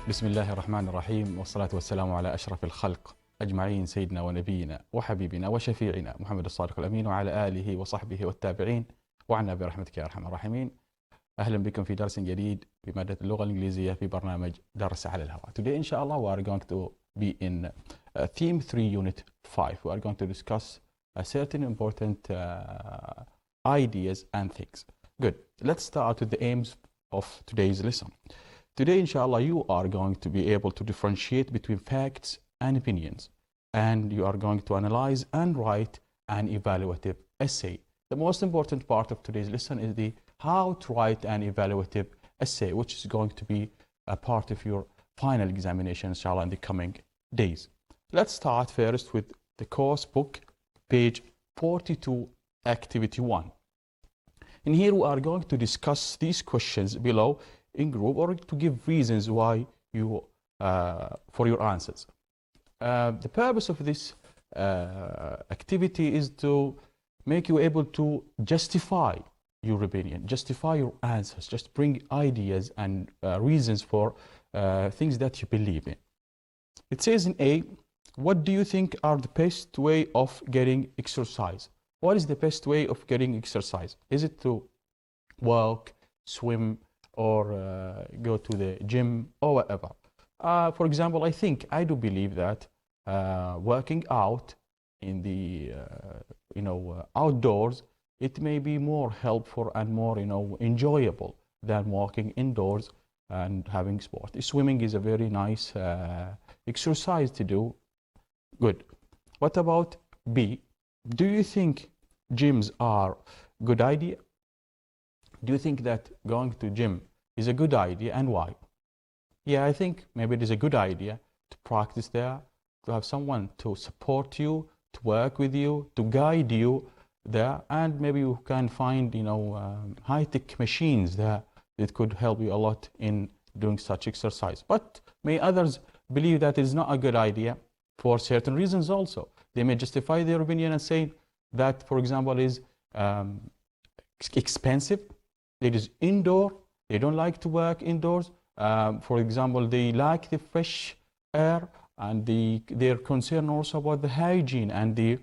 بسم الله الرحمن الرحيم والصلاة والسلام على أشرف الخلق أجمعين سيدنا ونبينا وحبيبنا وشفيعنا محمد الصادق الأمين وعلى آله وصحبه والتابعين وعنا برحمتك يا أرحم الراحمين. أهلا بكم في درس جديد بمادة اللغة الإنجليزية في برنامج درس على الهواء. Today inshallah we are going to be in theme 3 unit 5. We are going to discuss certain important ideas and things. Good. Let's start with the aims of today's lesson. Today, inshallah, you are going to be able to differentiate between facts and opinions, and you are going to analyze and write an evaluative essay. The most important part of today's lesson is the how to write an evaluative essay, which is going to be a part of your final examination, inshallah, in the coming days. Let's start first with the course book, page 42, activity 1. In here, we are going to discuss these questions below in group, or to give reasons why you for your answers. The purpose of this activity is to make you able to justify your opinion, justify your answers, just bring ideas and reasons for things that you believe in. It says in A, what do you think are the best way of getting exercise? What is the best way of getting exercise? Is it to walk, swim, or go to the gym, or whatever? For example, I do believe that working out in the outdoors, it may be more helpful and more enjoyable than walking indoors and having sport. Swimming is a very nice exercise to do. Good. What about B? Do you think gyms are a good idea? Do you think that going to gym is a good idea, and why? Yeah, I think maybe it is a good idea to practice there, to have someone to support you, to work with you, to guide you there, and maybe you can find high-tech machines there that could help you a lot in doing such exercise. But may others believe that it is not a good idea for certain reasons also. They may justify their opinion and say that, for example, is expensive, it is indoor, they don't like to work indoors. For example, they like the fresh air, and they're concerned also about the hygiene and the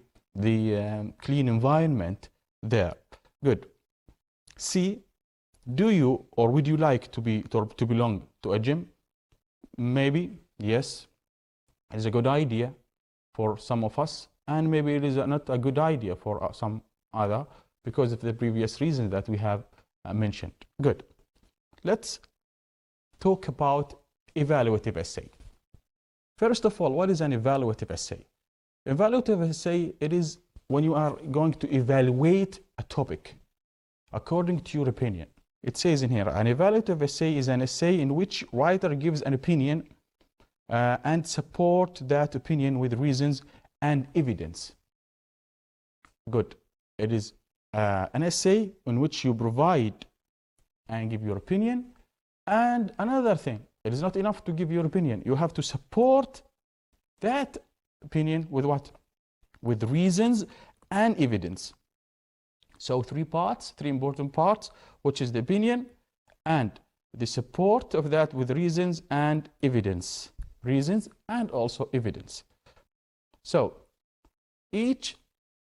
clean environment there. Good. C, do you or would you like to belong to a gym? Maybe, yes, it's a good idea for some of us, and maybe it is not a good idea for some other because of the previous reasons that we have mentioned. Good. Let's talk about evaluative essay. First of all, what is an evaluative essay? Evaluative essay, it is when you are going to evaluate a topic according to your opinion. It says in here, an evaluative essay is an essay in which writer gives an opinion and support that opinion with reasons and evidence. Good. It is an essay in which you provide and give your opinion. And another thing, it is not enough to give your opinion. You have to support that opinion with what? With reasons and evidence. So three important parts, which is the opinion and the support of that with reasons and evidence. Reasons and also evidence. So each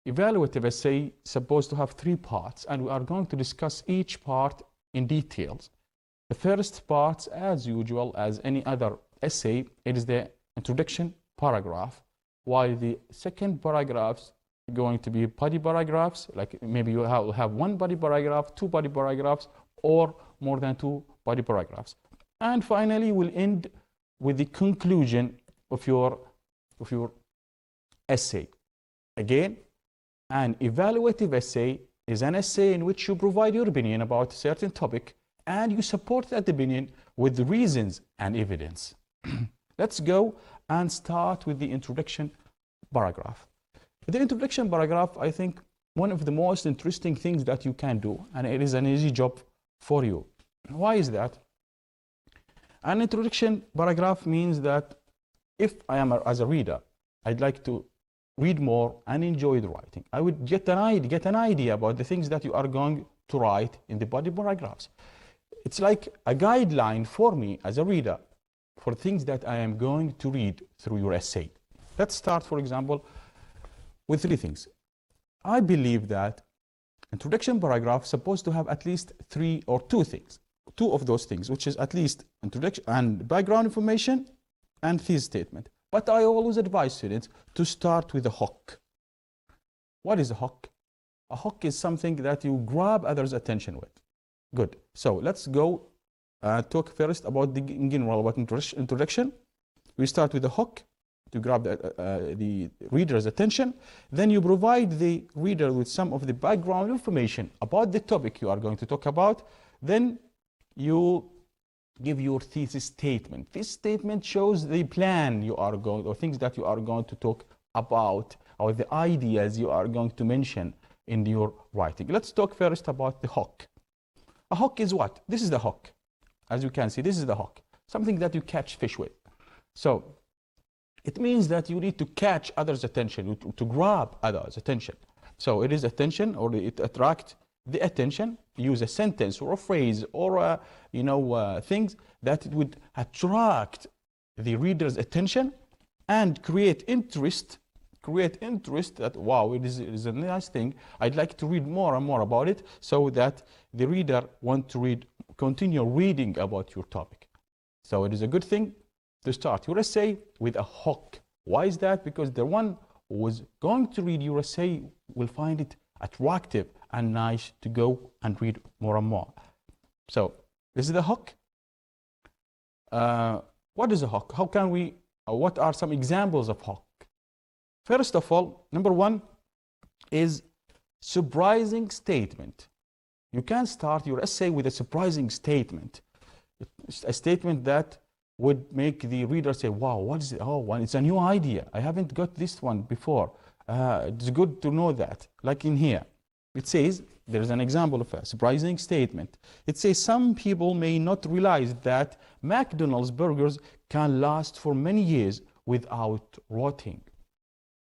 evaluative essay is supposed to have 3 parts, and we are going to discuss each part in details. The first part, as usual, as any other essay, it is the introduction paragraph, while the second paragraph is going to be body paragraphs, like maybe you have 1 body paragraph, 2 body paragraphs, or more than 2 body paragraphs. And finally, we'll end with the conclusion of your essay. Again, an evaluative essay is an essay in which you provide your opinion about a certain topic and you support that opinion with reasons and evidence. Let's go and start with the introduction paragraph. The introduction paragraph, I think, one of the most interesting things that you can do, and it is an easy job for you. Why is that? An introduction paragraph means that if I am as a reader, I'd like to read more and enjoy the writing, I would get an idea about the things that you are going to write in the body paragraphs. It's like a guideline for me as a reader for things that I am going to read through your essay. Let's start, for example, with three things. I believe that introduction paragraph is supposed to have at least three or two things, two of those things, which is at least introduction and background information and thesis statement. But I always advise students to start with a hook. What is a hook? A hook is something that you grab others' attention with. Good. So let's go talk first about in general about introduction. We start with a hook to grab the reader's attention. Then you provide the reader with some of the background information about the topic you are going to talk about. Then you give your thesis statement. This statement shows the plan you are going, or things that you are going to talk about, or the ideas you are going to mention in your writing. Let's talk first about the hook. A hook is what? This is the hook. As you can see, this is the hook. Something that you catch fish with. So it means that you need to catch others' attention, to grab others' attention. So it is attention, or it attracts the attention. Use a sentence or a phrase or things that would attract the reader's attention and create interest. That, wow, it is a nice thing. I'd like to read more and more about it, so that the reader wants to continue reading about your topic. So it is a good thing to start your essay with a hook. Why is that? Because the one who is going to read your essay will find it attractive and nice to go and read more and more. So this is the hook. What is a hook? How can we, what are some examples of hook? First of all, number one is surprising statement. You can start your essay with a surprising statement. A statement that would make the reader say, wow, what is it? Oh, it's a new idea. I haven't got this one before. It's good to know that. Like in here, it says, there's an example of a surprising statement. It says, some people may not realize that McDonald's burgers can last for many years without rotting.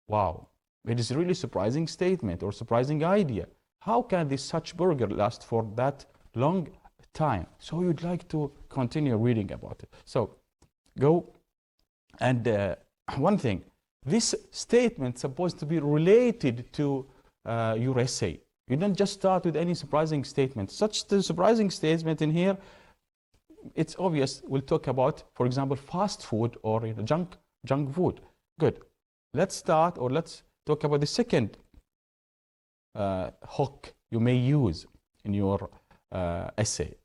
Wow, it is a really surprising statement or surprising idea. How can this such burger last for that long time? So you'd like to continue reading about it. So go and one thing, this statement is supposed to be related to your essay. You don't just start with any surprising statement. Such the surprising statement in here, it's obvious we'll talk about, for example, fast food or junk food. Good. Let's start, or let's talk about the second hook you may use in your essay.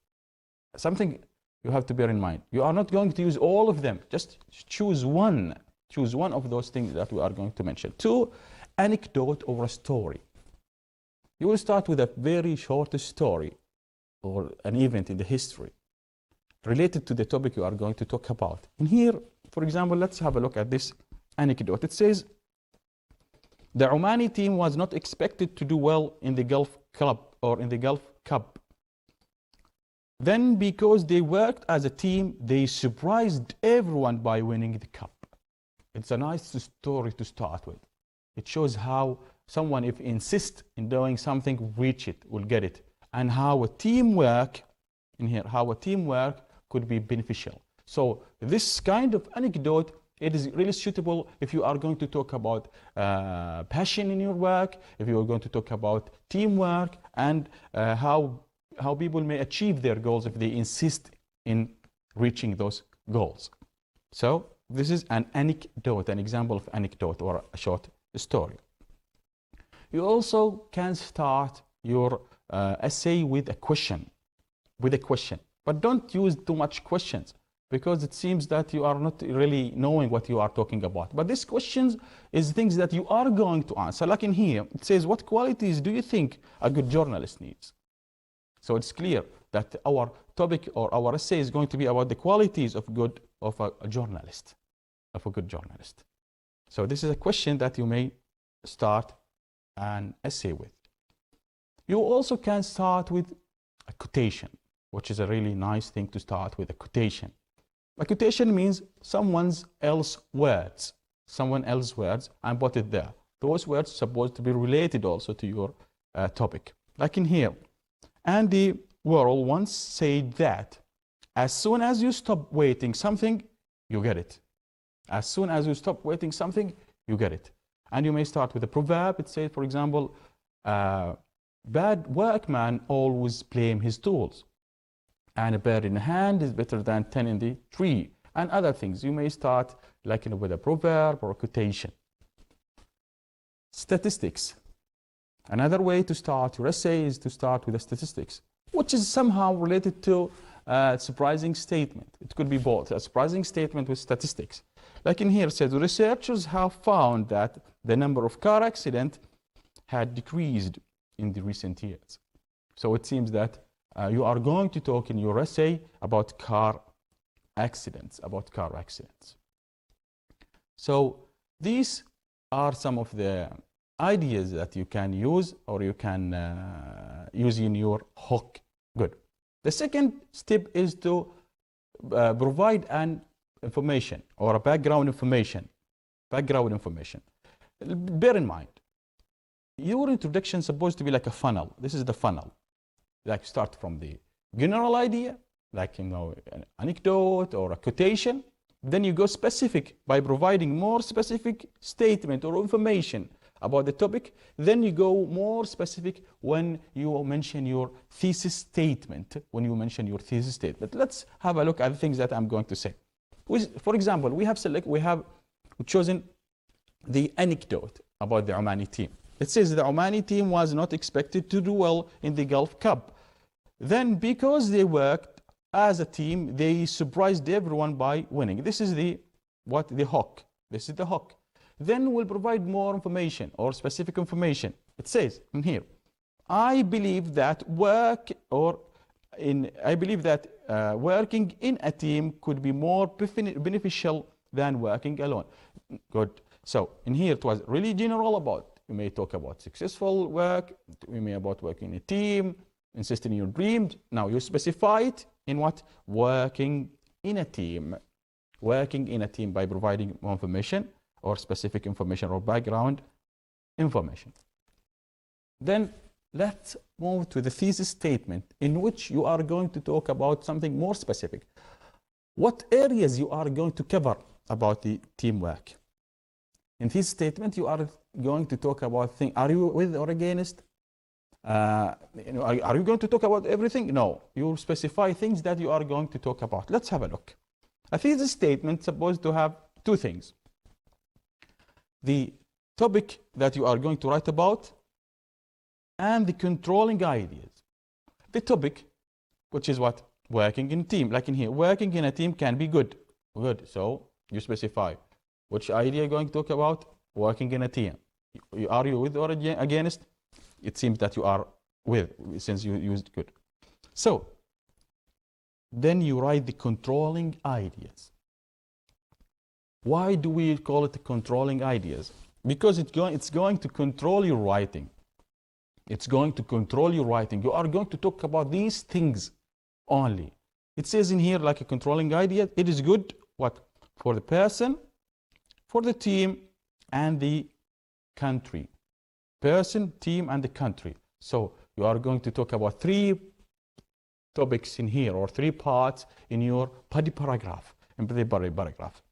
Something you have to bear in mind. You are not going to use all of them. Just choose one. Choose one of those things that we are going to mention. Two, anecdote or a story. You will start with a very short story or an event in the history related to the topic you are going to talk about. In here, for example, let's have a look at this anecdote. It says, the Omani team was not expected to do well in the Gulf Club or in the Gulf Cup. Then, because they worked as a team, they surprised everyone by winning the cup. It's a nice story to start with. It shows how someone, if insists in doing something, reach it, will get it, and how a teamwork in here, how a teamwork could be beneficial. So this kind of anecdote, it is really suitable if you are going to talk about passion in your work, if you are going to talk about teamwork, and how people may achieve their goals if they insist in reaching those goals. So this is an anecdote, an example of anecdote or a short story. You also can start your essay with a question, but don't use too much questions, because it seems that you are not really knowing what you are talking about. But these questions is things that you are going to answer. Like in here, it says, what qualities do you think a good journalist needs? So it's clear that our topic or our essay is going to be about the qualities of a journalist, of a good journalist. So this is a question that you may start an essay with. You also can start with a quotation, which is a really nice thing to start with, a quotation. A quotation means someone else's words, and put it there. Those words are supposed to be related also to your topic. Like in here, Andy Warhol once said that as soon as you stop waiting, something you get it. As soon as you stop waiting something, you get it. And you may start with a proverb. It says, for example, bad workman always blame his tools, and a bird in the hand is better than 10 in the tree, and other things. You may start like with a proverb or a quotation. Statistics. Another way to start your essay is to start with the statistics, which is somehow related to a surprising statement. It could be both, a surprising statement with statistics. Like in here, it says, researchers have found that the number of car accidents had decreased in the recent years. So it seems that you are going to talk in your essay about car accidents, So these are some of the ideas that you can use, or you can use in your hook. Good. The second step is to provide an information or a background information. Bear in mind, your introduction is supposed to be like a funnel. This is the funnel. Like start from the general idea, like an anecdote or a quotation. Then you go specific by providing more specific statement or information about the topic. Then you go more specific when you mention your thesis statement. Let's have a look at the things that I'm going to say. For example, we have chosen the anecdote about the Omani team. It says the Omani team was not expected to do well in the Gulf Cup. Then, because they worked as a team, they surprised everyone by winning. This is the hook. This is the hook. Then we'll provide more information or specific information. It says in here, I believe that working in a team could be more beneficial than working alone. Good. So in here it was really general about, you may talk about successful work, you may about working in a team, insisting in your dreams. Now you specify it in what? Working in a team. Working in a team by providing more information or specific information or background information. Then let's move to the thesis statement, in which you are going to talk about something more specific. What areas you are going to cover about the teamwork? In this statement, you are going to talk about things. Are you with or against? Are you going to talk about everything? No. You specify things that you are going to talk about. Let's have a look. A thesis statement is supposed to have two things. The topic that you are going to write about and the controlling ideas. The topic, which is what? Working in a team. Like in here, working in a team can be good. Good. So you specify which idea you're going to talk about. Working in a team. Are you with or against? It seems that you are with, since you used good. So then you write the controlling ideas. Why do we call it the controlling ideas? Because it's going to control your writing. It's going to control your writing. You are going to talk about these things only. It says in here, like a controlling idea, it is good, what? For the person, for the team, and the country. Person, team, and the country. So you are going to talk about three topics in here, or three parts in your body paragraph.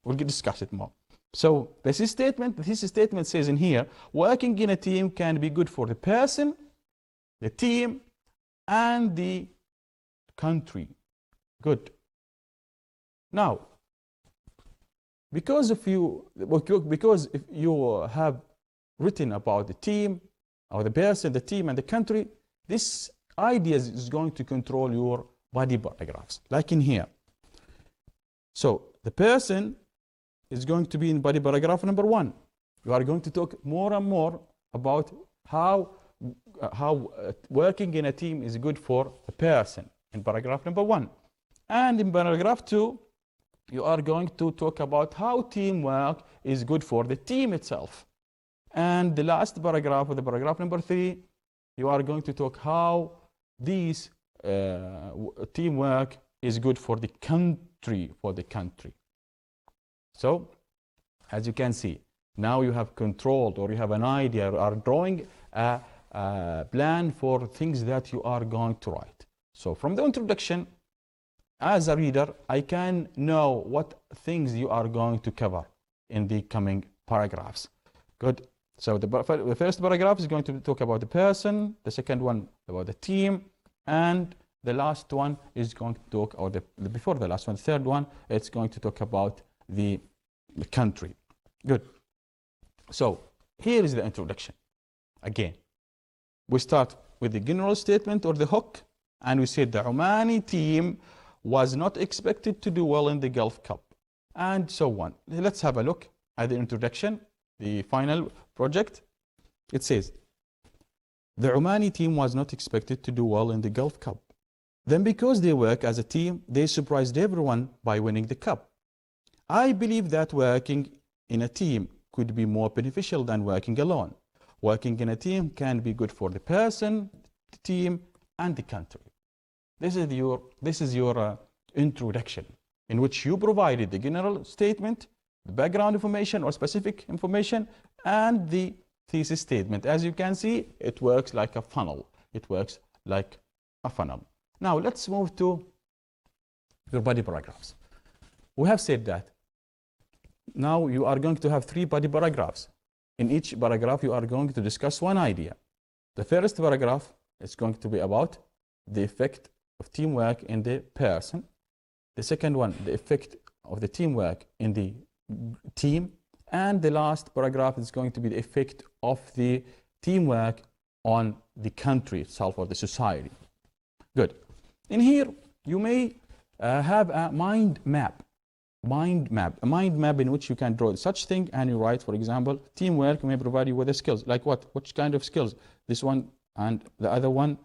We'll discuss it more. So the thesis statement says in here, working in a team can be good for the person, the team, and the country. Good. Now, because if you have written about the team, or the person, the team, and the country, this idea is going to control your body paragraphs, like in here. So the person is going to be in body paragraph number 1. You are going to talk more and more about how working in a team is good for the person in paragraph number 1. And in paragraph 2, you are going to talk about how teamwork is good for the team itself. And the last paragraph, or the paragraph number 3, you are going to talk how these teamwork is good for the country, So, as you can see, now you have controlled, or you have an idea, or are drawing a plan for things that you are going to write. So from the introduction as a reader, I can know what things you are going to cover in the coming paragraphs. Good. So the first paragraph is going to talk about the person, the second one about the team, and the last one is going to talk, or before the last one, the third one, it's going to talk about the country. Good. So here is the introduction. Again, we start with the general statement or the hook, and we said the Omani team was not expected to do well in the Gulf Cup, and so on. Let's have a look at the introduction, the final project. It says, the Omani team was not expected to do well in the Gulf Cup. Then because they work as a team, they surprised everyone by winning the cup. I believe that working in a team could be more beneficial than working alone. Working in a team can be good for the person, the team, and the country. This is your introduction, in which you provided the general statement, the background information or specific information, and the thesis statement. As you can see, it works like a funnel. It works like a funnel. Now let's move to your body paragraphs. We have said that now you are going to have 3 body paragraphs. In each paragraph, you are going to discuss one idea. The first paragraph is going to be about the effect of teamwork in the person. The second one, the effect of the teamwork in the team. And the last paragraph is going to be the effect of the teamwork on the country itself or the society. Good. In here, you may have a mind map. A mind map in which you can draw such thing, and you write, for example, teamwork may provide you with the skills. Like what? Which kind of skills? This one and the other one.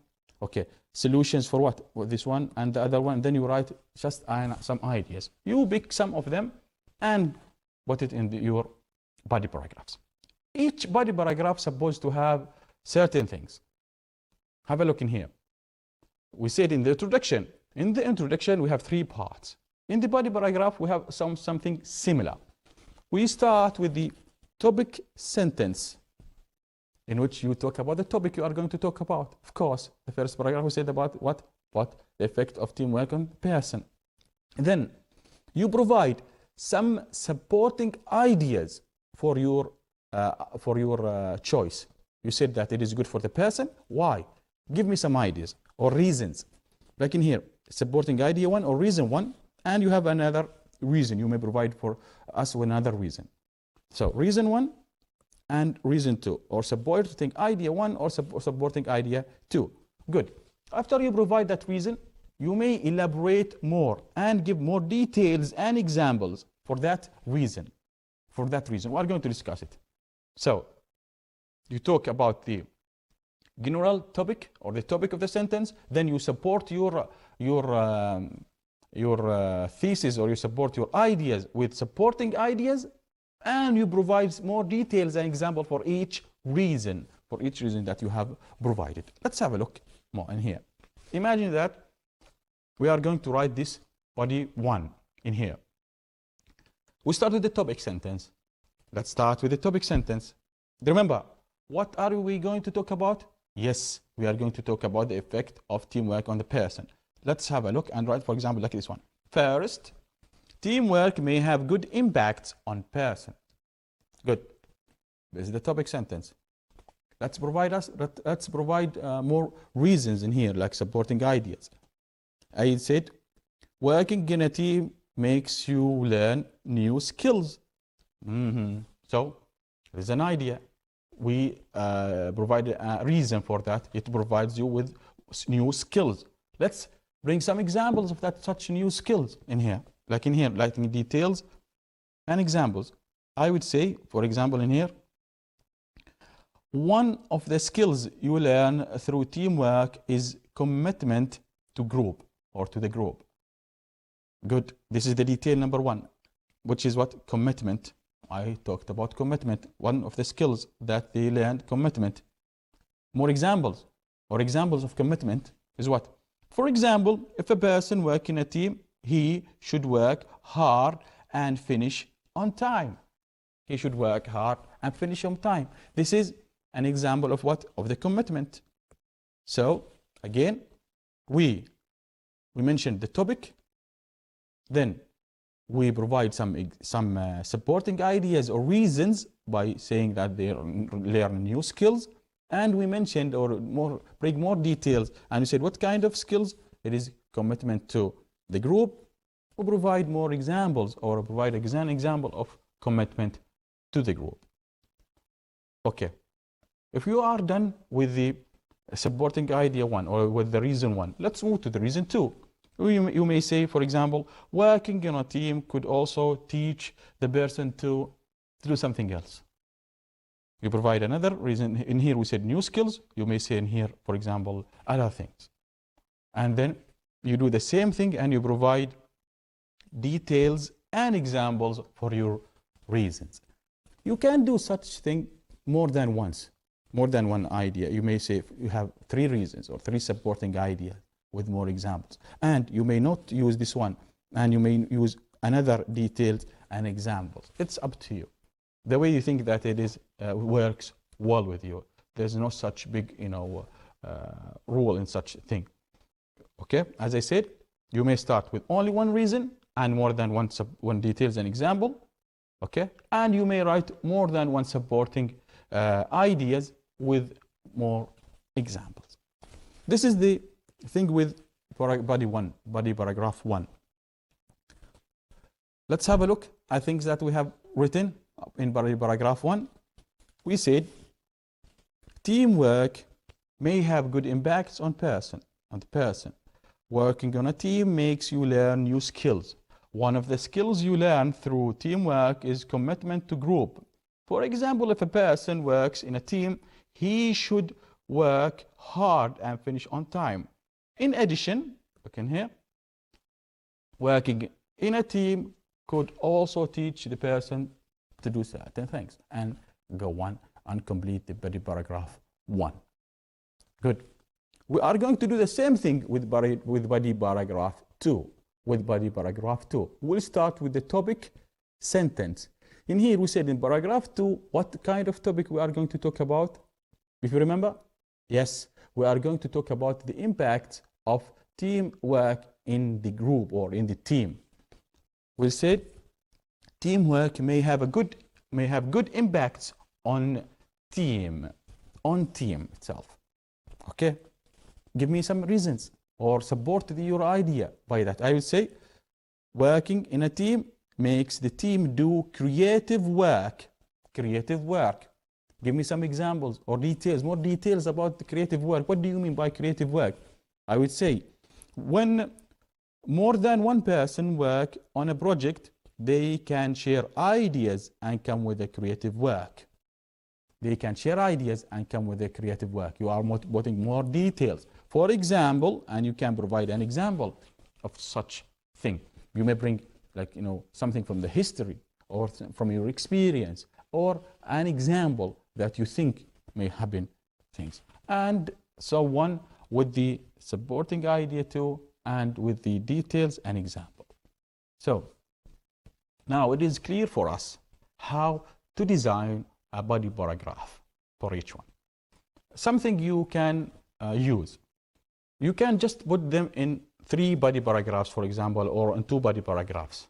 Okay. Solutions for what? This one and the other one. Then you write just some ideas. You pick some of them and put it in your body paragraphs. Each body paragraph is supposed to have certain things. Have a look in here. We said in the introduction. In the introduction, we have 3 parts. In the body paragraph, we have something similar. We start with the topic sentence, in which you talk about the topic you are going to talk about. Of course, the first paragraph we said about what? The effect of teamwork on the person. Then you provide some supporting ideas for your choice. You said that it is good for the person. Why? Give me some ideas or reasons. Like in here, supporting idea 1 or reason 1, and you have another reason. You may provide for us with another reason. So reason 1 and reason 2, or supporting idea 1 or supporting idea 2. Good. After you provide that reason, you may elaborate more and give more details and examples for that reason. We are going to discuss it. So you talk about the general topic or the topic of the sentence, then you support your thesis, or you support your ideas with supporting ideas, and you provide more details and example for each reason that you have provided. Let's have a look more in here. Imagine that we are going to write this body 1 in here. We start with the topic sentence. Let's start with the topic sentence. Remember, what are we going to talk about? Yes, we are going to talk about the effect of teamwork on the person. Let's have a look and write, for example, like this one. First, teamwork may have good impacts on person. Good. This is the topic sentence. Let's provide more reasons in here, like supporting ideas. I said, working in a team makes you learn new skills. So, there's an idea. We provide a reason for that. It provides you with new skills. Let's bring some examples of such new skills in here. Like in here, writing details and examples. I would say, for example, in here, one of the skills you learn through teamwork is commitment to group or to the group. Good. This is the detail number 1, which is what? Commitment. I talked about commitment. One of the skills that they learned, commitment. More examples or examples of commitment is what? For example, if a person works in a team, he should work hard and finish on time. He should work hard and finish on time. This is an example of what? Of the commitment. So, again, we mentioned the topic, Then we provide some supporting ideas or reasons by saying that they learn new skills. And we mentioned or bring more details. And we said what kind of skills? It is commitment to the group. We provide more examples or provide an example of commitment to the group. Okay. If you are done with the supporting idea 1 or with the reason 1, let's move to the reason 2. You may say, for example, working in a team could also teach the person to do something else. You provide another reason. In here we said new skills. You may say in here, for example, other things. And then you do the same thing and you provide details and examples for your reasons. You can do such thing more than once, more than one idea. You may say you have 3 reasons or 3 supporting ideas with more examples. And you may not use this one, and you may use another details and examples. It's up to you. The way you think that it is works well with you. There's no such big, rule in such a thing. Okay, as I said, you may start with only one reason and more than one details and example. Okay, and you may write more than one supporting ideas with more examples. This is the thing with body paragraph 1. Let's have a look at things that we have written in body paragraph 1. We said teamwork may have good impacts on the person. Working on a team makes you learn new skills. One of the skills you learn through teamwork is commitment to group. For example, if a person works in a team, he should work hard and finish on time. In addition, look in here, working in a team could also teach the person to do certain things, and go on and complete the body paragraph 1. Good. We are going to do the same thing with body paragraph 2. We'll start with the topic sentence. In here we said in paragraph 2 what kind of topic we are going to talk about. If you remember, yes, we are going to talk about the impact of teamwork in the group or in the team. We said teamwork may have good impacts on team itself. Okay, give me some reasons or support your idea by that. I will say working in a team makes the team do creative work. Give me some examples or details, more details about the creative work. What do you mean by creative work? I would say when more than one person work on a project, they can share ideas and come with a creative work. You are putting more details. For example, and you can provide an example of such thing. You may bring something from the history or from your experience or an example that you think may happen things. And so on with the supporting idea too and with the details and example. So now it is clear for us how to design a body paragraph for each one. Something you can use. You can just put them in 3 body paragraphs, for example, or in 2 body paragraphs.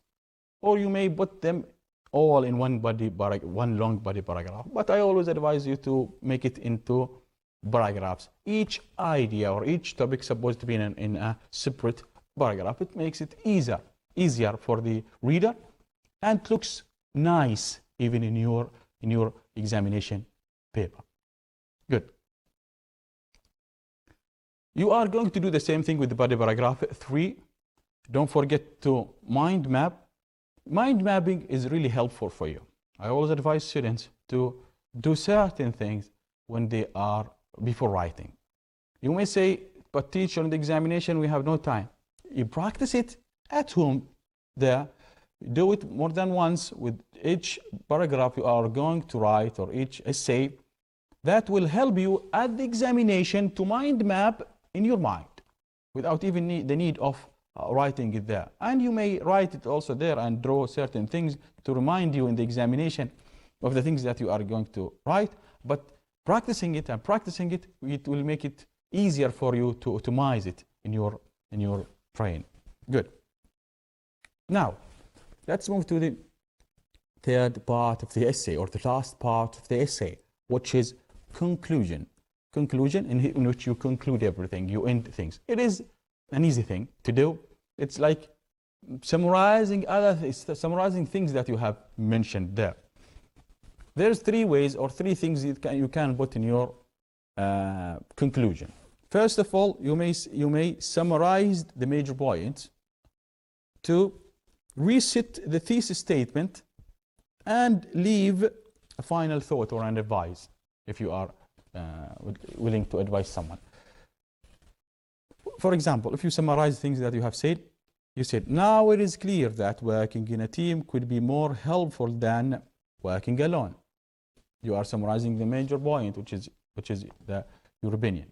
Or you may put them all in one long body paragraph. But I always advise you to make it into paragraphs. Each idea or each topic supposed to be in a separate paragraph. It makes it easier for the reader and looks nice even in your examination paper. Good. You are going to do the same thing with the body paragraph 3. Don't forget to mind map. Mind mapping is really helpful for you. I always advise students to do certain things when they are before writing. You may say, but teacher, on the examination we have no time. You practice it at home there. Do it more than once with each paragraph you are going to write or each essay. That will help you at the examination to mind map in your mind without even the need of writing it there. And you may write it also there and draw certain things to remind you in the examination of the things that you are going to write. But practicing it, it will make it easier for you to optimize it in your brain. Good. Now, let's move to the third part of the essay, or the last part of the essay, which is conclusion. Conclusion in which you conclude everything, you end things. It is an easy thing to do. It's like summarizing things that you have mentioned there. There's three ways or three things you can put in your conclusion. First of all, you may summarize the major points to reset the thesis statement and leave a final thought or an advice if you are willing to advise someone. For example, if you summarize things that you have said, you said, now it is clear that working in a team could be more helpful than working alone. You are summarizing the major point, which is your opinion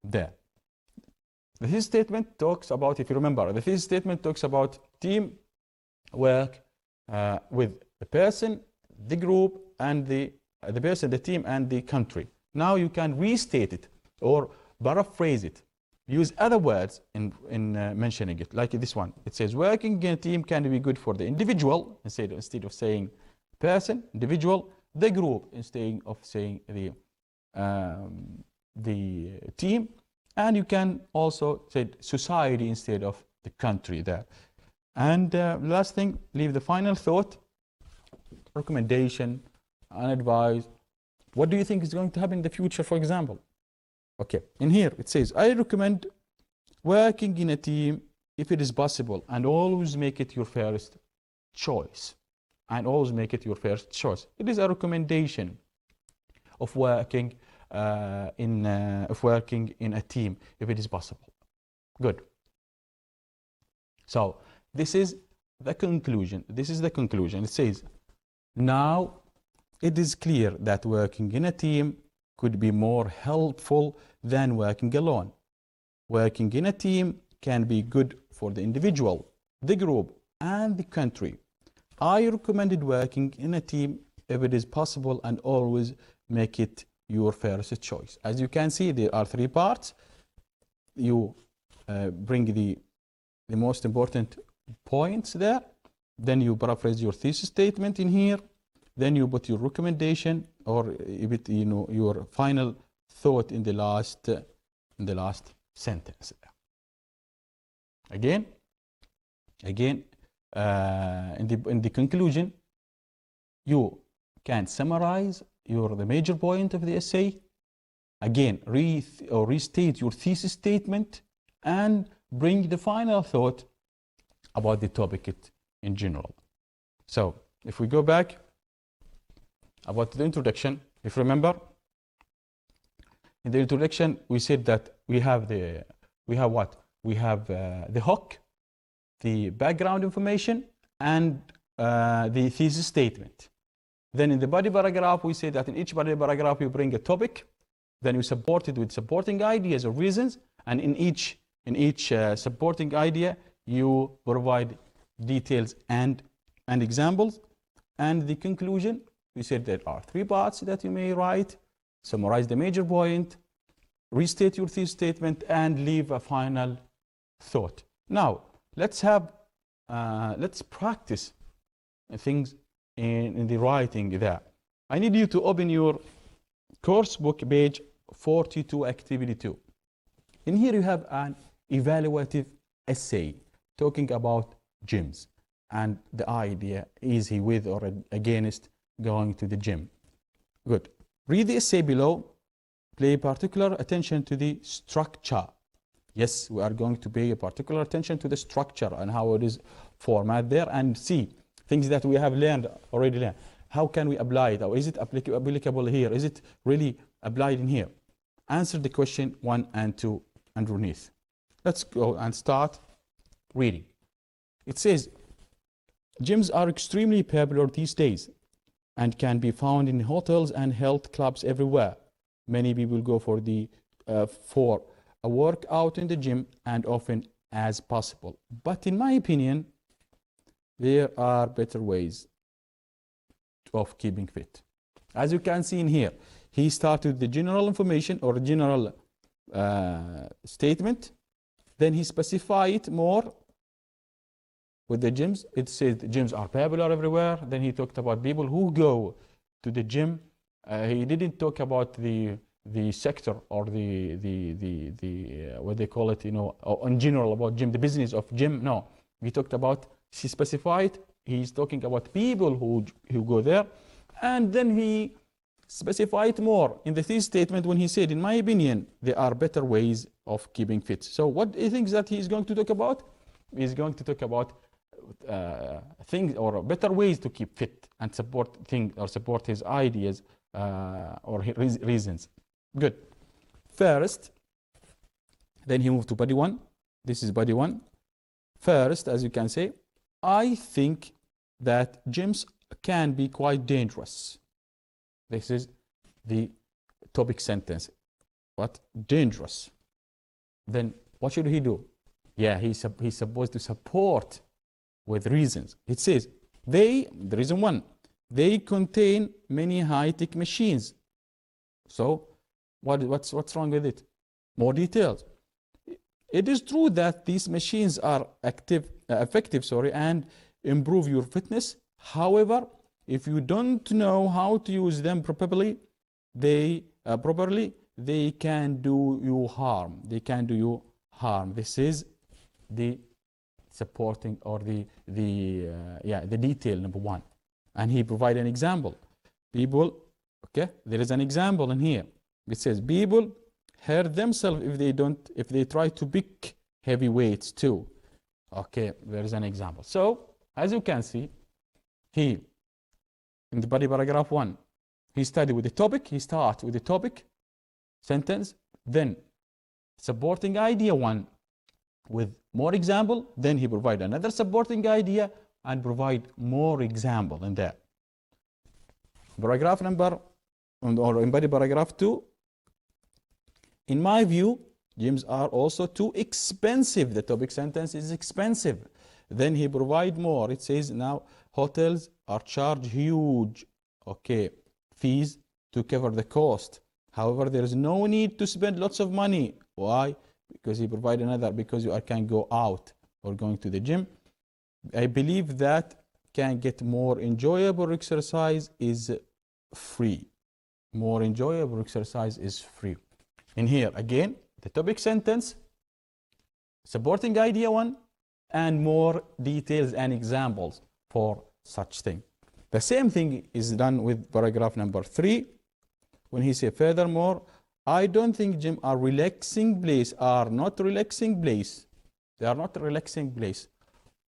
there. The thesis statement talks about, if you remember, the thesis statement talks about team work with the person, the group, and the person, the team, and the country. Now you can restate it or paraphrase it. Use other words in mentioning it, like this one. It says working in a team can be good for the individual instead of saying person, individual, the group instead of saying the team, and you can also say society instead of the country there. And last thing, leave the final thought, recommendation, and advice. What do you think is going to happen in the future, for example? Okay, in here it says, I recommend working in a team if it is possible, and always make it your first choice. And always make it your first choice. It is a recommendation of working in a team if it is possible. Good. So this is the conclusion. This is the conclusion. It says, now it is clear that working in a team could be more helpful than working alone. Working in a team can be good for the individual, the group, and the country. I recommended working in a team if it is possible, and always make it your first choice. As you can see, there are three parts. You bring the most important points there. Then you paraphrase your thesis statement in here. Then you put your recommendation or your final thought in the last sentence. Again, in the conclusion, you can summarize the major point of the essay. Again, restate your thesis statement and bring the final thought about the topic in general. So, if we go back about the introduction, if you remember, in the introduction we said that we have the hook, the background information, and the thesis statement. Then in the body paragraph, we say that in each body paragraph you bring a topic, then you support it with supporting ideas or reasons, and in each supporting idea you provide details and examples. And the conclusion, we said there are three parts that you may write: summarize the major point, restate your thesis statement, and leave a final thought. Now let's practice things in the writing there. I need you to open your course book, page 42, activity 2. In here you have an evaluative essay talking about gyms, and the idea, is he with or against going to the gym? Good. Read the essay below. Pay particular attention to the structure. Yes, we are going to pay particular attention to the structure and how it is formatted there, and see things that we have already learned. How can we apply it? Or is it applicable here? Is it really applied in here? Answer the question 1 and 2 underneath. Let's go and start reading. It says, gyms are extremely popular these days and can be found in hotels and health clubs everywhere. Many people go for a workout in the gym and often as possible. But in my opinion, there are better ways of keeping fit. As you can see in here, he started the general information or general statement, then he specified it more with the gyms. It says the gyms are popular everywhere. Then he talked about people who go to the gym. He didn't talk about the sector or the what they call it, or in general about gym, the business of gym. No, he talked about, he specified, he's talking about people who go there. And then he specified more in the thesis statement when he said, in my opinion, there are better ways of keeping fit. So what he thinks that he's going to talk about? He's going to talk about things or better ways to keep fit and support things or support his ideas or his reasons. Good. First, then he moved to body one. This is body one. First, as you can say, I think that gyms can be quite dangerous. This is the topic sentence. What? Dangerous. Then what should he do? Yeah, he's supposed to support with reasons. It says, the reason one, they contain many high-tech machines. So what's wrong with it? More details. It is true that these machines are effective, and improve your fitness. However, if you don't know how to use them properly, they can do you harm. They can do you harm. This is the supporting or the detail number one. And he provided an example. People, okay, there is an example in here. It says people hurt themselves if they try to pick heavy weights too. Okay, there is an example. So as you can see, he in the body paragraph one, he started with the topic. He starts with the topic sentence, then supporting idea one with more example. Then he provide another supporting idea and provide more example in there. Paragraph number, or in body paragraph two, in my view, gyms are also too expensive. The topic sentence is expensive. Then he provide more. It says now hotels are charged huge, fees to cover the cost. However, there is no need to spend lots of money. Why? Because he provide another, because you can go out or going to the gym. I believe that can get more enjoyable exercise is free. More enjoyable exercise is free. In here, again, the topic sentence, supporting idea one, and more details and examples for such thing. The same thing is done with paragraph number 3, when he said, furthermore, I don't think gyms are relaxing place, are not relaxing place. They are not relaxing place.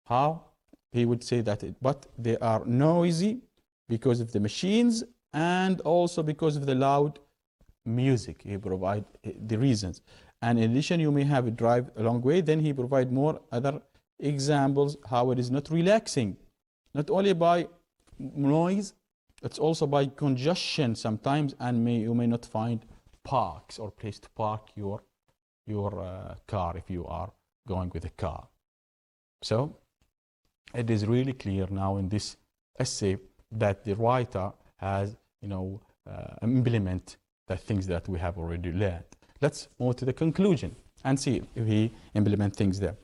How? He would say that, but they are noisy because of the machines and also because of the loud music. He provide the reasons. And in addition, you may have a drive a long way. Then he provide more other examples how it is not relaxing. Not only by noise, it's also by congestion sometimes, and you may not find parks or place to park your car if you are going with a car. So it is really clear now in this essay that the writer has implement the things that we have already learned. Let's move to the conclusion and see if he implement things there.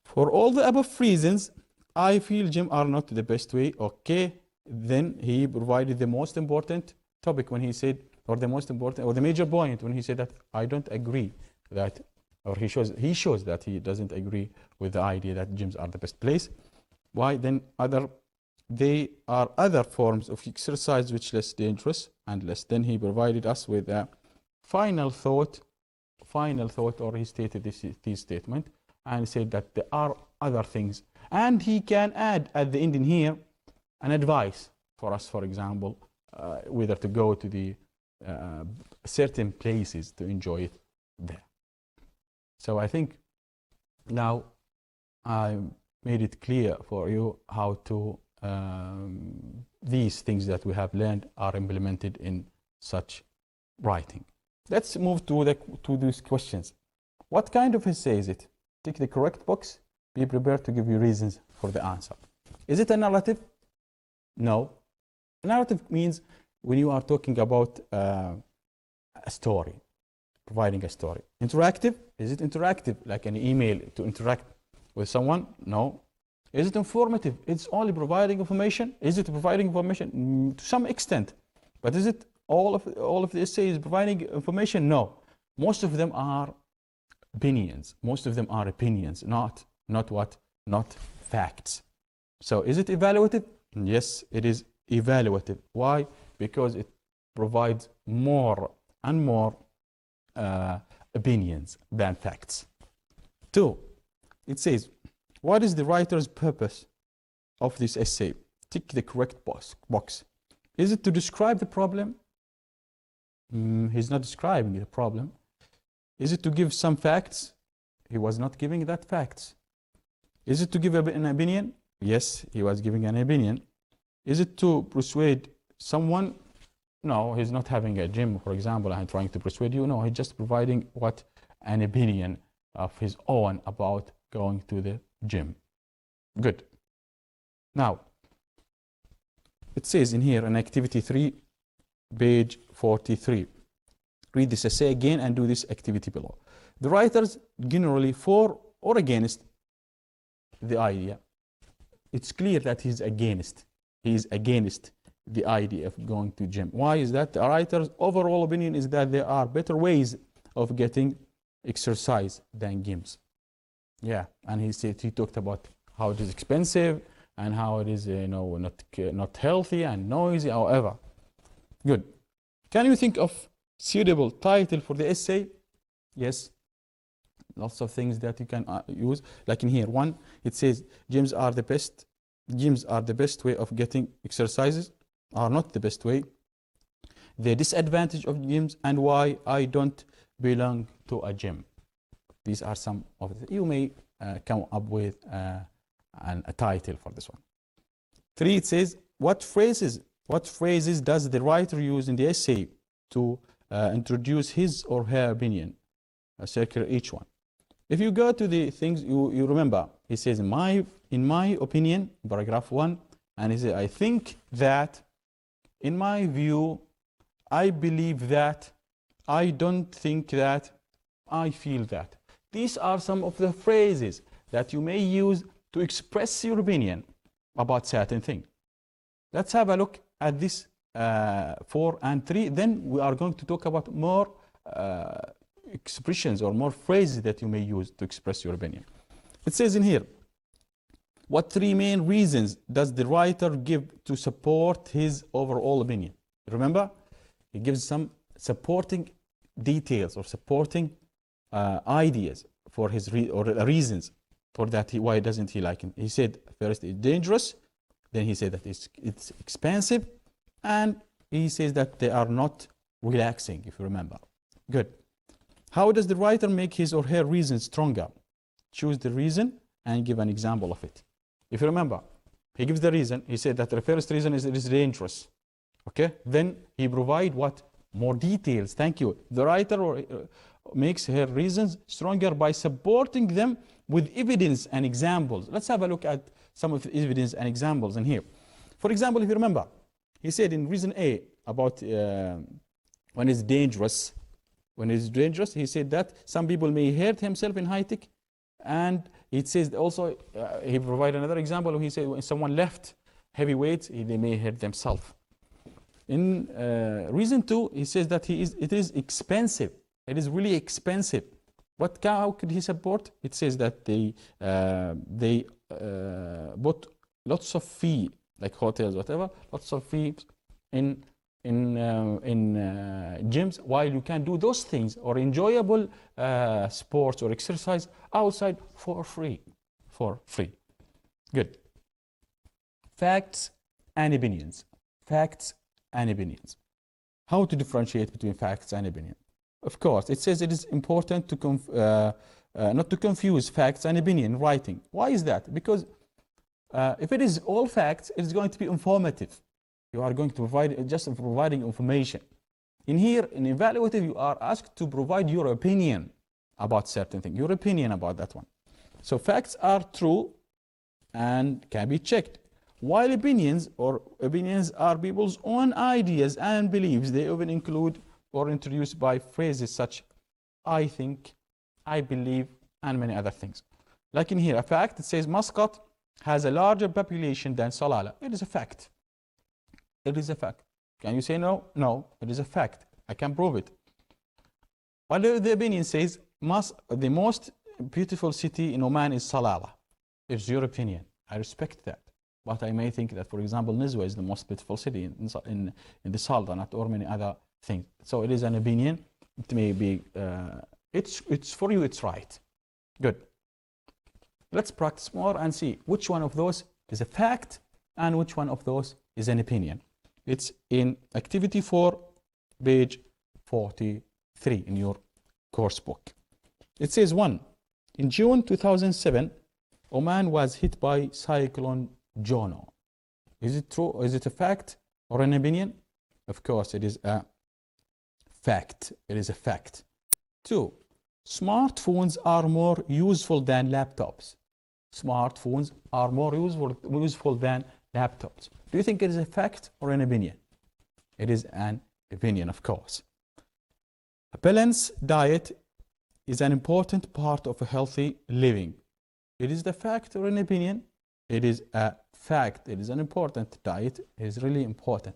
For all the above reasons, I feel gyms are not the best way. Okay, then he provided the most important topic when he said, or the most important, or the major point when he said that I don't agree that, or he shows that he doesn't agree with the idea that gyms are the best place. Why? Then they are other forms of exercise which less dangerous and less. Then he provided us with a final thought, or he stated this statement and said that there are other things. And he can add at the end in here an advice for us, for example, whether to go to the certain places to enjoy it there. So I think now I made it clear for you how to these things that we have learned are implemented in such writing. Let's move to these questions. What kind of essay is it? Take the correct box. Be prepared to give you reasons for the answer. Is it a narrative? No. A narrative means when you are talking about a story, providing a story. Interactive? Is it interactive, like an email to interact with someone? No. Is it informative? It's only providing information. Is it providing information? To some extent. But is it all of the essay is providing information? No. Most of them are opinions. Most of them are opinions, not what? Not facts. So is it evaluative? Yes, it is evaluative. Why? Because it provides more and more opinions than facts. 2, it says, what is the writer's purpose of this essay? Tick the correct box. Is it to describe the problem? He's not describing the problem. Is it to give some facts? He was not giving that facts. Is it to give an opinion? Yes, he was giving an opinion. Is it to persuade someone? No, he's not having a gym, for example, and trying to persuade you. No, he's just providing what? An opinion of his own about going to the gym. Good. Now, it says in here in activity 3, page 43. Read this essay again and do this activity below. The writers generally for or against the idea. It's clear that he's against. He is against the idea of going to gym. Why is that? The writer's overall opinion is that there are better ways of getting exercise than gyms. Yeah, and he talked about how it is expensive and how it is not healthy and noisy. However, good. Can you think of suitable title for the essay? Yes, lots of things that you can use. Like in here, 1, it says gyms are the best way of getting exercises, are not the best way. The disadvantage of gyms and why I don't belong to a gym. These are some of the, you may come up with a title for this one. 3, it says what phrases does the writer use in the essay to introduce his or her opinion? Circle each one. If you go to the things, you remember, he says, in my opinion, paragraph 1, and he says, I think that, in my view, I believe that, I don't think that, I feel that. These are some of the phrases that you may use to express your opinion about certain thing. Let's have a look at this 4 and 3. Then we are going to talk about more expressions or more phrases that you may use to express your opinion. It says in here, what 3 main reasons does the writer give to support his overall opinion? Remember, he gives some supporting details or supporting ideas for his reasons for that. Why doesn't he like it? He said first it's dangerous, then he said that it's expensive, and he says that they are not relaxing, if you remember. Good. How does the writer make his or her reason stronger? Choose the reason and give an example of it. If you remember, he gives the reason. He said that the first reason is it is dangerous. Okay. Then he provide what? More details. Thank you. The writer makes her reasons stronger by supporting them with evidence and examples. Let's have a look at some of the evidence and examples in here. For example, if you remember, he said in reason A about when it's dangerous. When it's dangerous, he said that some people may hurt himself in high tech, and it says also he provided another example. He said when someone left heavy weights, they may hurt themselves. In reason 2, he says that it is expensive. It is really expensive. How could he support? It says that they bought lots of fee, like hotels, whatever, lots of fees in gyms, while you can do those things or enjoyable sports or exercise outside for free. Good. Facts and opinions. Facts and opinions. How to differentiate between facts and opinion? Of course, it says it is important to not to confuse facts and opinion in writing. Why is that? Because if it is all facts, it is going to be informative. You are going to provide just providing information. In here, in evaluative, you are asked to provide your opinion about certain thing, your opinion about that one. So facts are true and can be checked, while opinions are people's own ideas and beliefs. They often include or introduced by phrases such I think, I believe, and many other things. Like in here, a fact, it says Muscat has a larger population than Salalah. It is a fact. It is a fact. Can you say no? No, it is a fact. I can prove it. But the opinion says the most beautiful city in Oman is Salalah. It's your opinion. I respect that. But I may think that, for example, Nizwa is the most beautiful city in the Sultanate or many other things. So it is an opinion. It may be, it's for you, it's right. Good. Let's practice more and see which one of those is a fact and which one of those is an opinion. It's in activity 4, page 43 in your course book. It says 1. In June 2007, Oman was hit by Cyclone Jono. Is it true? Is it a fact or an opinion? Of course, it is a fact. It is a fact. 2. Smartphones are more useful than laptops. Smartphones are more useful than laptops. Do you think it is a fact or an opinion? It is an opinion, of course. A balanced diet is an important part of a healthy living. It is the fact or an opinion? It is a fact. It is an important diet. It is really important.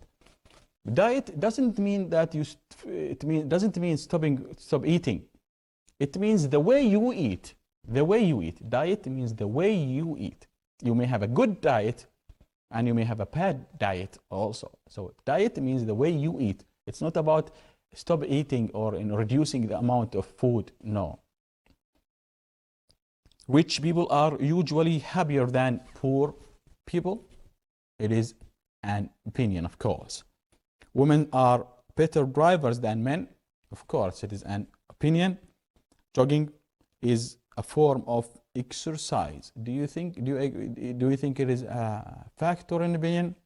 Diet doesn't mean that doesn't mean stop eating. It means the way you eat. The way you eat. Diet means the way you eat. You may have a good diet and you may have a bad diet also. So diet means the way you eat. It's not about stop eating or in reducing the amount of food. No. Rich people are usually happier than poor people. It is an opinion, of course. Women are better drivers than men. Of course, it is an opinion. Jogging is a form of exercise. Do you think it is a fact or an opinion?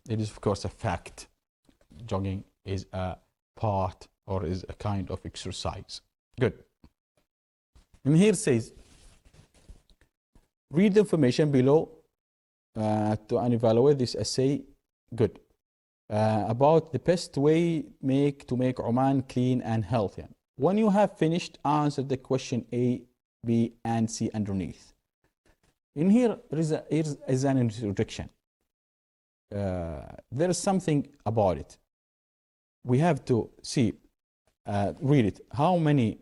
It is, of course, a fact. Jogging is a part or is a kind of exercise. Good. And here it says, read the information below and evaluate this essay. Good. About the best way to make Oman clean and healthy. When you have finished, answer the question A, B, and C underneath. In here is an introduction. There is something about it. We have to see, read it. How many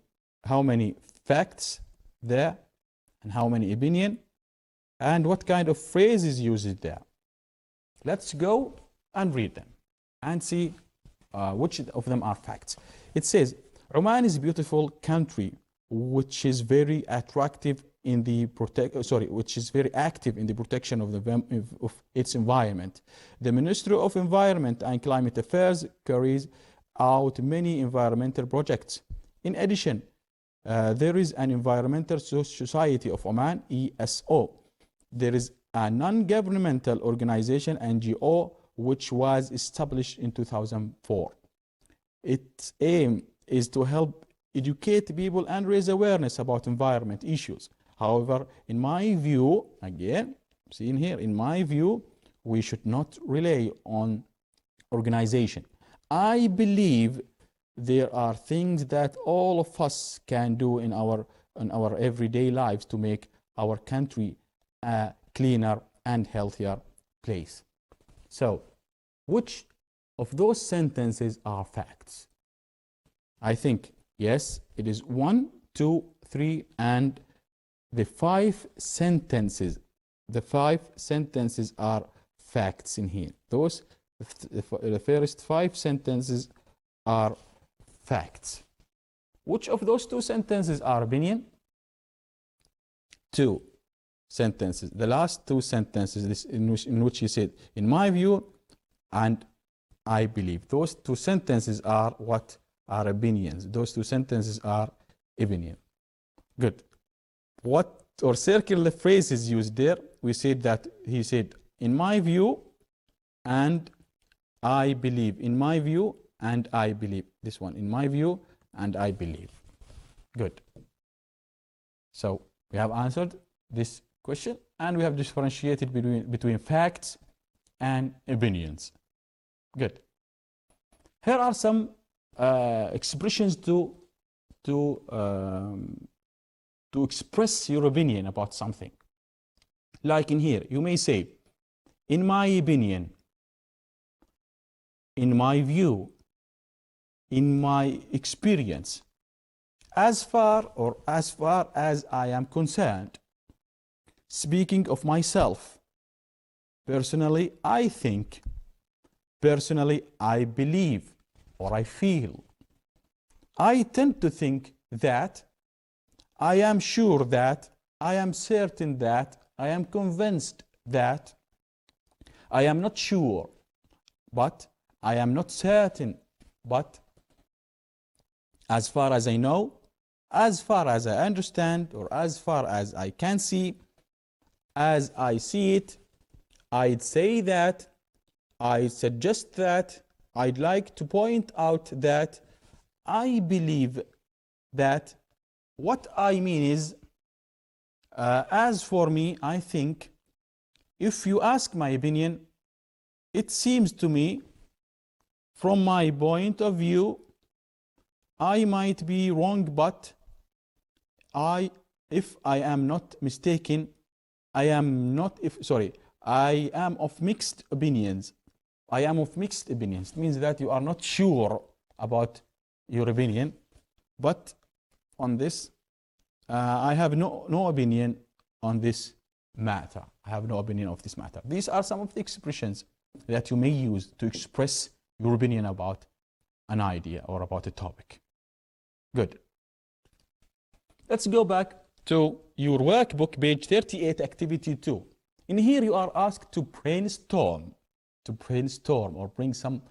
facts there, and how many opinion, and what kind of phrases used there. Let's go and read them and see which of them are facts. It says, Oman is a beautiful country which is very attractive in the which is very active in the protection of its environment. The Ministry of Environment and Climate Affairs carries out many environmental projects. In addition, there is an Environmental Society of Oman, ESO. There is a non-governmental organization, NGO, which was established in 2004. Its aim is to help educate people and raise awareness about environment issues. However, in my view, again, seen here, in my view, we should not rely on organization. I believe there are things that all of us can do in our everyday lives to make our country a cleaner and healthier place. So, which of those sentences are facts? I think, yes, it is 1, 2, 3, and the 5 sentences. The 5 sentences are facts in here. Those, the first 5 sentences are facts. Which of those 2 sentences are opinion? 2 sentences. The last 2 sentences in which he said, in my view, and I believe. Those 2 sentences are what? Are opinions. Those 2 sentences are opinion. Good. What or circle the phrases used there? We said that he said, in my view, and I believe. In my view, and I believe. This one, in my view, and I believe. Good. So we have answered this question, and we have differentiated between facts and opinions. Good. Here are some expressions to express your opinion about something. Like in here, you may say, in my opinion, in my view, in my experience, as far as I am concerned, speaking of myself, personally, I think, personally, I believe, or I feel. I tend to think that, I am sure that, I am certain that, I am convinced that, I am not sure, but I am not certain, but as far as I know, as far as I understand, or as far as I can see, as I see it, I'd say that, I suggest that, I'd like to point out that, I believe that. What I mean is, as for me, I think, if you ask my opinion, it seems to me, from my point of view, I might be wrong, but if I am not mistaken, I am of mixed opinions. I am of mixed opinions. It means that you are not sure about your opinion, but on this, I have no opinion on this matter. I have no opinion of this matter. These are some of the expressions that you may use to express your opinion about an idea or about a topic. Good. Let's go back to your workbook, page 38, activity 2. In here, you are asked to brainstorm or bring some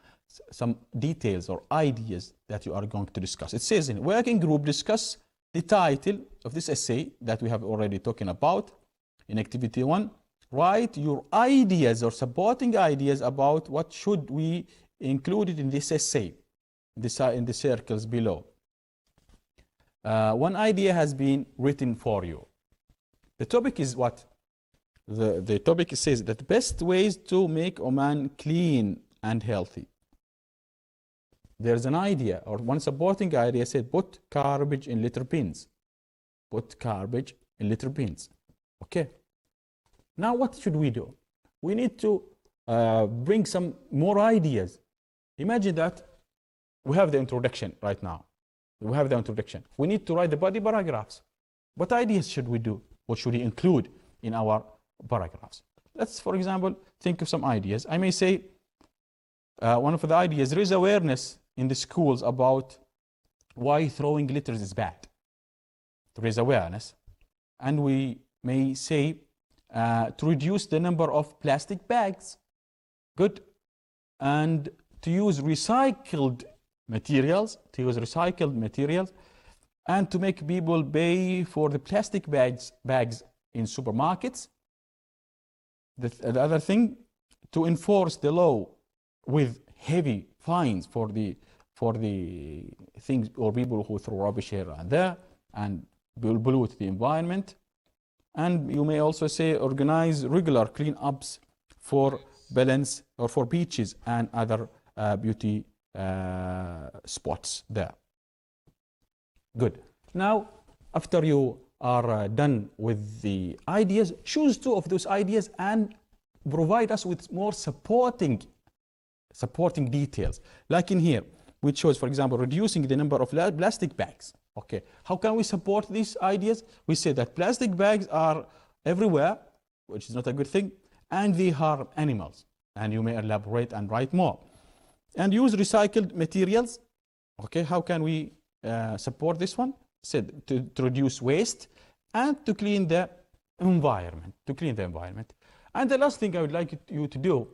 details or ideas that you are going to discuss. It says in working group, discuss the title of this essay that we have already talking about. In activity 1, write your ideas or supporting ideas about what should we include in this essay, in the circles below. One idea has been written for you. The topic is what? The topic says that the best ways to make Oman clean and healthy. There's an idea, or one supporting idea said, put garbage in litter bins. Put garbage in litter bins. Okay. Now what should we do? We need to bring some more ideas. Imagine that we have the introduction right now. We have the introduction. We need to write the body paragraphs. What ideas should we do? What should we include in our paragraphs? Let's, for example, think of some ideas. I may say, one of the ideas, there is awareness in the schools about why throwing litters is bad. There is awareness. And we may say, to reduce the number of plastic bags. Good. And to use recycled materials, and to make people pay for the plastic bags in supermarkets. The other thing, to enforce the law with heavy fines for the things or people who throw rubbish here and there and will pollute the environment. And you may also say, organize regular cleanups for balance or for beaches and other beauty spots there. Good. Now, after you are done with the ideas, choose 2 of those ideas and provide us with more supporting details. Like in here, we chose, for example, reducing the number of plastic bags. Okay. How can we support these ideas? We say that plastic bags are everywhere, which is not a good thing, and they harm animals. And you may elaborate and write more. And use recycled materials. Okay, how can we support this one? Said to reduce waste and to clean the environment. And the last thing I would like you to do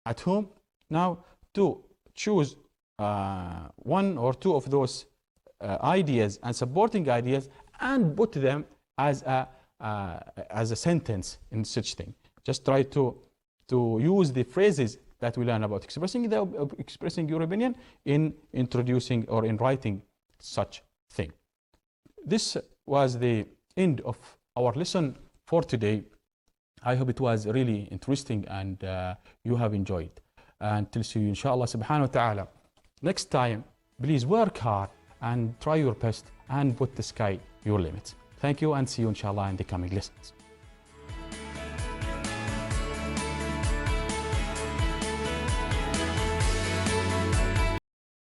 at home now, to choose 1 or 2 of those ideas and supporting ideas and put them as a sentence in such thing. Just try to use the phrases that we learn about expressing your opinion in introducing or in writing such thing. This was the end of our lesson for today. I hope it was really interesting and you have enjoyed. Until see you inshallah subhanahu wa ta'ala next time, please work hard and try your best and put the sky your limits. Thank you and see you inshallah in the coming lessons.